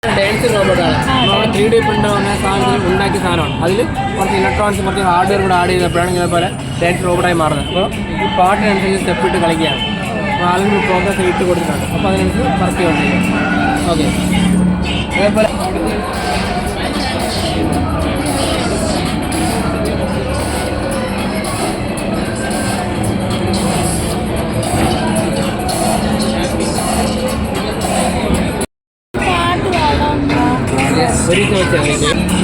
Dance റോബോട്ടാണ്. നമ്മൾ 3D printer വന്ന സാധനത്തിൽ ഉണ്ടാക്കിയ സാധനമാണ്. അതിൽ കുറച്ച് ഇലക്ട്രോണിക്സ് കുറച്ച് ഹാർഡ്വെയർ കൂടെ ആഡ് ചെയ്തപ്പോഴാണ് ഇതേപോലെ ഡാൻസ് റോബോട്ടായി മാറുന്നത്. അപ്പോൾ ഈ പാട്ടിനനുസരിച്ച് സ്റ്റെപ്പ് ഇട്ട് കളിക്കുകയാണ്. അപ്പോൾ ആളുകൾ പ്രോഗ്രസ് ഇട്ട് കൊടുത്തിട്ടുണ്ട്. അപ്പോൾ അതിനനുസരിച്ച് വർക്ക് ചെയ്യുന്നുണ്ട്. ഓക്കെ, അതേപോലെ ഒരിക്കൽ വെച്ചാൽ